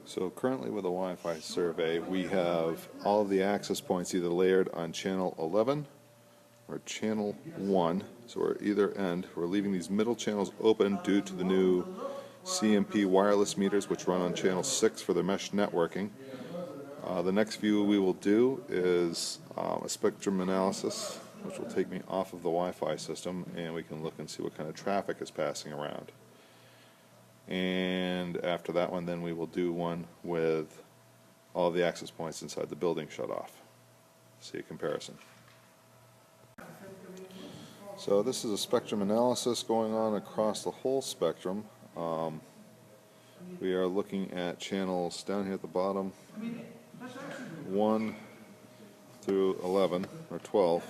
So currently with a Wi-Fi survey, we have all of the access points either layered on channel 11 or channel 1. So we're either end. We're leaving these middle channels open due to the new CMP wireless meters, which run on channel 6 for the mesh networking. The next view we will do is a spectrum analysis, which will take me off of the Wi-Fi system, and we can look and see what kind of traffic is passing around. And after that one, then we will do one with all of the access points inside the building shut off. See a comparison. So this is a spectrum analysis going on across the whole spectrum. We are looking at channels down here at the bottom, 1 through 11 or 12,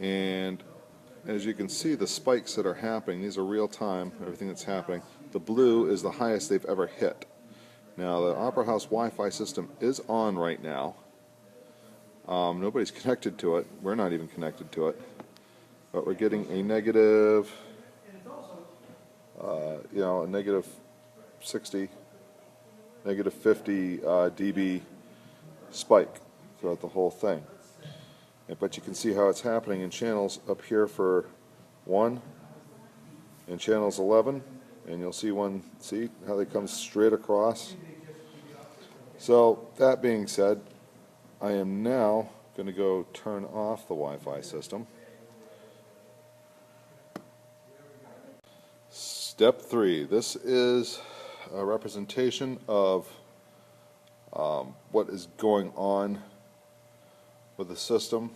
and as you can see, the spikes that are happening, these are real time, everything that's happening. The blue is the highest they've ever hit. Now the Opera House Wi-Fi system is on right now. Nobody's connected to it. We're not even connected to it. But we're getting a negative, a negative 60, negative 50 dB spike throughout the whole thing. But you can see how it's happening in channels up here for 1 and channels 11, and you'll see see how they come straight across. So that being said, I am now going to go turn off the Wi-Fi system. Step 3. This is a representation of what is going on with the system,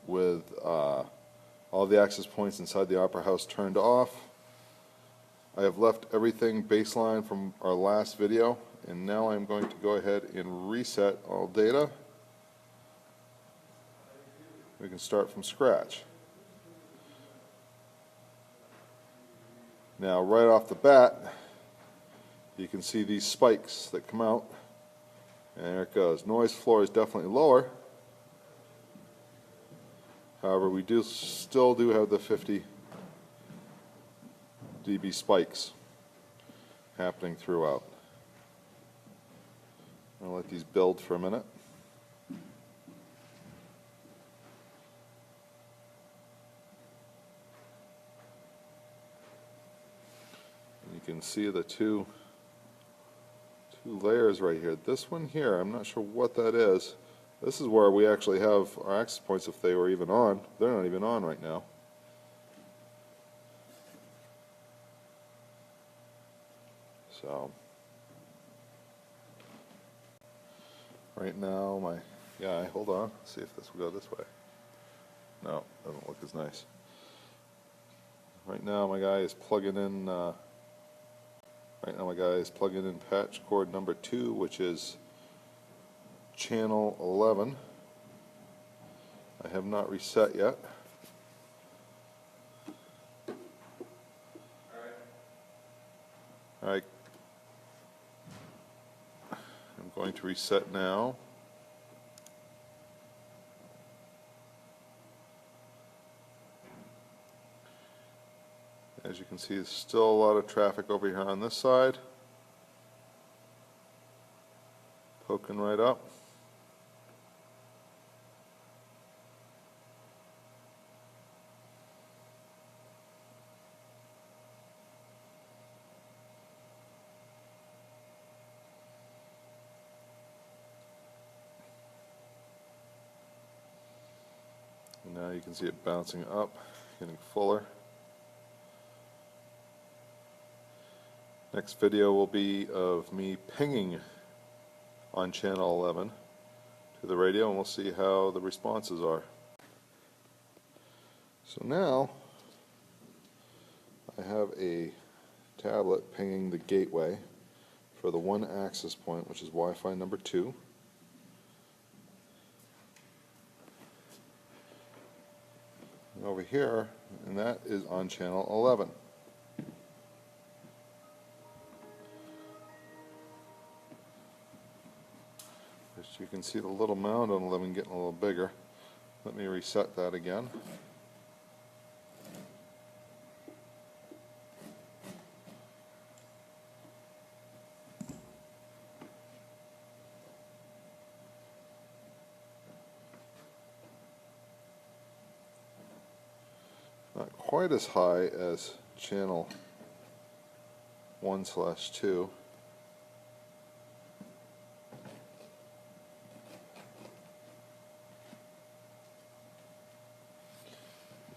with all the access points inside the Opera House turned off. I have left everything baseline from our last video, and now I'm going to go ahead and reset all data. We can start from scratch. Now right off the bat, you can see these spikes that come out, and there it goes. Noise floor is definitely lower. However, we still do have the 50 dB spikes happening throughout. I'll let these build for a minute. And you can see the two layers right here. This one here, I'm not sure what that is. This is where we actually have our access points if they were even on. They're not even on right now. So, right now my guy, hold on, let's see if this will go this way. No, doesn't look as nice. Right now my guy is plugging in patch cord number 2, which is channel 11. I have not reset yet. Alright. I'm going to reset now. As you can see, there's still a lot of traffic over here on this side. Poking right up. And now you can see it bouncing up, getting fuller. Next video will be of me pinging on channel 11 to the radio, and we'll see how the responses are. So now I have a tablet pinging the gateway for the one access point, which is Wi-Fi number 2. And over here, and that is on channel 11. You can see the little mound on 11 getting a little bigger. Let me reset that again. Not quite as high as channel 1/2.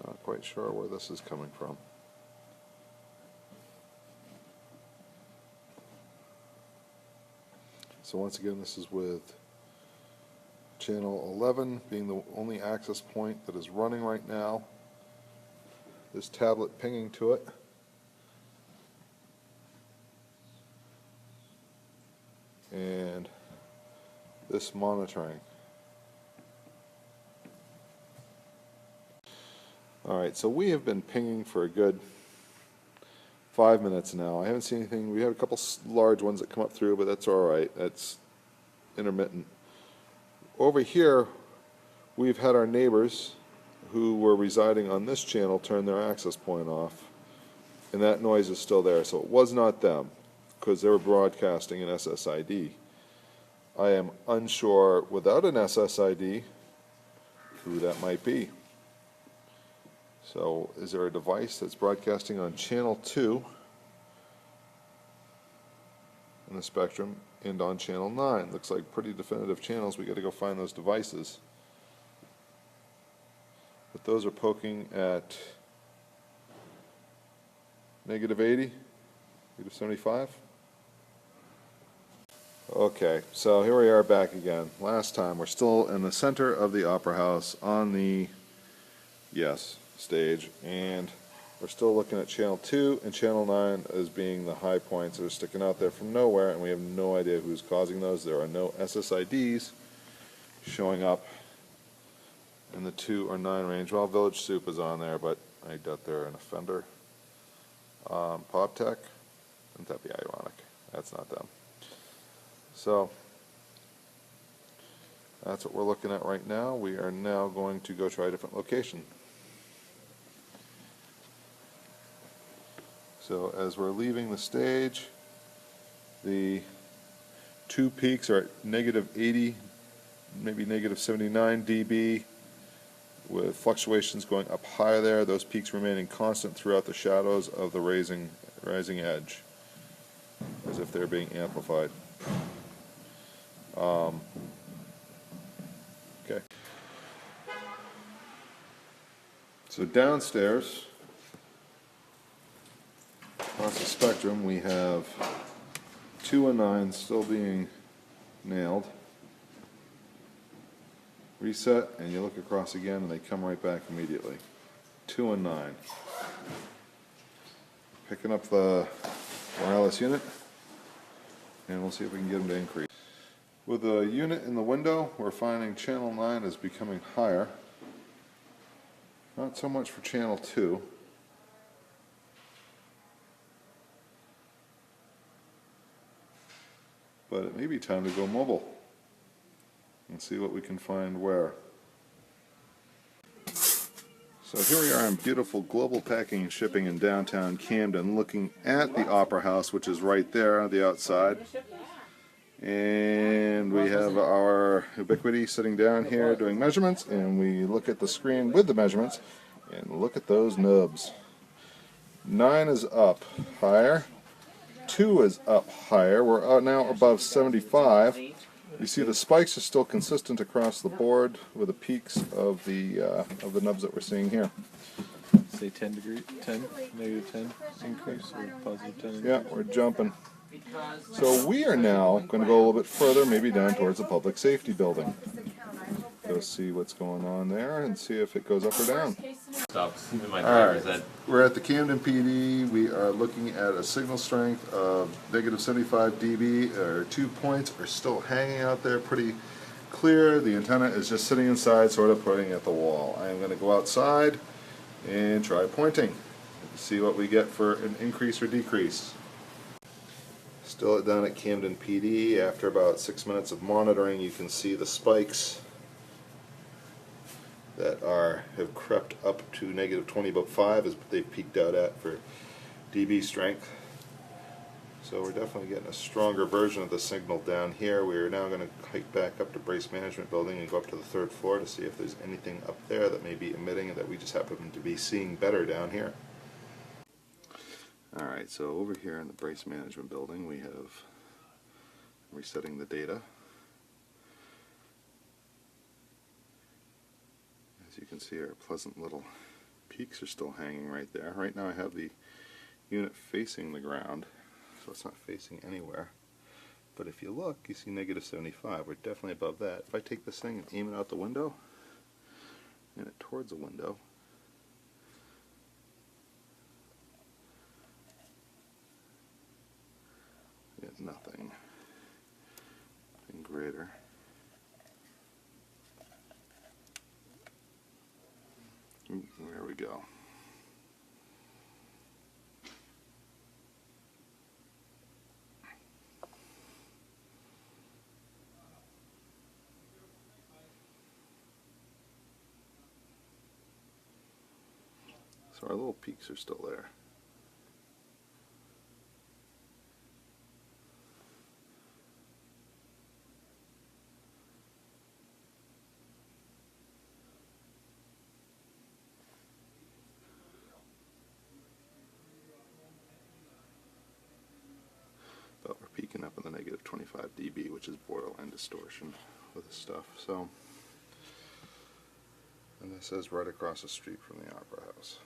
Not quite sure where this is coming from. So once again, this is with channel 11 being the only access point that is running right now. This tablet pinging to it. And this monitoring. Alright, so we have been pinging for a good 5 minutes now. I haven't seen anything. We had a couple large ones that come up through, but that's alright. That's intermittent. Over here, we've had our neighbors who were residing on this channel turn their access point off, and that noise is still there. So it was not them, because they were broadcasting an SSID. I am unsure, without an SSID, who that might be. So is there a device that's broadcasting on channel 2 in the Sprctrum and on channel 9? Looks like pretty definitive channels. We got to go find those devices. But those are poking at -80, -75. Okay, so here we are back again. Last time, we're still in the center of the Opera House on the, yes, stage, and we're still looking at channel 2 and channel 9 as being the high points that are sticking out there from nowhere, and we have no idea who's causing those. There are no SSIDs showing up in the 2 or 9 range. Well, Village Soup is on there, but I doubt they're an offender. PopTech, wouldn't that be ironic? That's not them. So that's what we're looking at right now. We are now going to go try a different location. So as we're leaving the stage, the 2 peaks are at -80, maybe -79 dB, with fluctuations going up higher there. Those peaks remaining constant throughout the shadows of the rising edge, as if they're being amplified. Okay. So downstairs, across the Sprctrum, we have 2 and 9 still being nailed. Reset, and you look across again, and they come right back immediately. 2 and 9. Picking up the wireless unit, and we'll see if we can get them to increase. With the unit in the window, we're finding channel 9 is becoming higher. Not so much for channel 2. But it may be time to go mobile and see what we can find where. So here we are in beautiful Global Packing and Shipping in downtown Camden, looking at the Opera House, which is right there on the outside. And we have our Ubiquity sitting down here doing measurements, and we look at the screen with the measurements, and look at those nubs. 9 is up higher, 2 is up higher. We're now above 75. You see the spikes are still consistent across the board with the peaks of the nubs that we're seeing here. Say 10 degree, 10, -10 increase or +10 increase? Yeah, we're jumping. So we are now going to go a little bit further, maybe down towards the public safety building. Go see what's going on there and see if it goes up or down. Alright, we're at the Camden PD. We are looking at a signal strength of -75 dB. Our 2 points are still hanging out there pretty clear. The antenna is just sitting inside, sort of pointing at the wall. I am going to go outside and try pointing. See what we get for an increase or decrease. Still down at Camden PD. After about 6 minutes of monitoring, you can see the spikes that have crept up to -20.5 is what they've peaked out at for dB strength. So we're definitely getting a stronger version of the signal down here. We are now going to hike back up to Brace Management Building and go up to the 3rd floor to see if there's anything up there that may be emitting and that we just happen to be seeing better down here. Alright, so over here in the Brace Management Building we have resetting the data. As you can see, our pleasant little peaks are still hanging right there. Right now I have the unit facing the ground, so it's not facing anywhere. But if you look, you see negative 75. We're definitely above that. If I take this thing and aim it out the window, and it towards the window, we get nothing. Nothing greater. There we go. So our little peaks are still there. But we're peaking up in the negative 25 dB, which is borderline distortion with this stuff. So, and this is right across the street from the Opera House.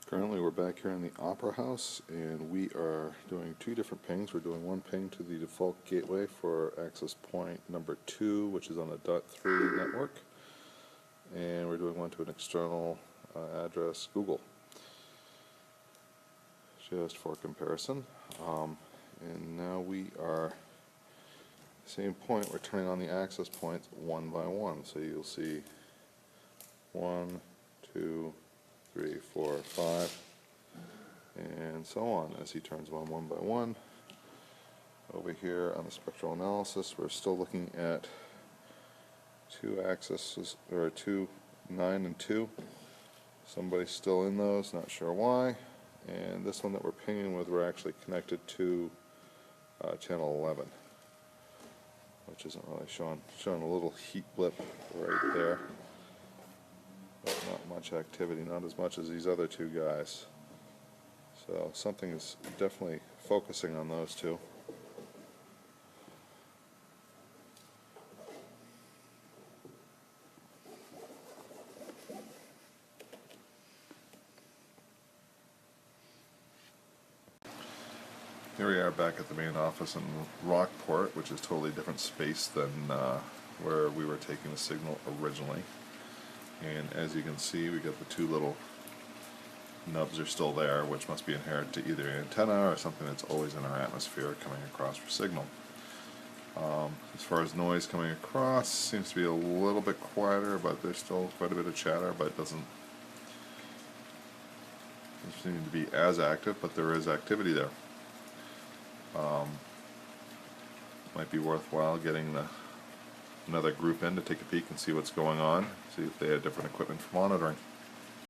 Currently we're back here in the Opera House and we are doing 2 different pings. We're doing one ping to the default gateway for access point number 2, which is on the .3 network, and we're doing one to an external address, Google, just for comparison. And now we are same point, we're turning on the access points one by one. So you'll see 1, 2, 3, 4, 5, and so on as he turns one by one. Over here on the spectral analysis, we're still looking at 2 accesses, or 2, 9 and 2. Somebody's still in those, not sure why. And this one that we're pinging with, we're actually connected to channel 11, which isn't really showing a little heat blip right there. But not much activity, not as much as these other 2 guys. So something is definitely focusing on those 2. Here we are back at the main office in Rockport, which is a totally different space than where we were taking the signal originally. And as you can see, we got the 2 little nubs are still there, which must be inherent to either an antenna or something that's always in our atmosphere coming across for signal. As far as noise coming across, seems to be a little bit quieter, but there's still quite a bit of chatter, but it doesn't seem to be as active, but there is activity there. Might be worthwhile getting another group in to take a peek and see what's going on, see if they had different equipment for monitoring.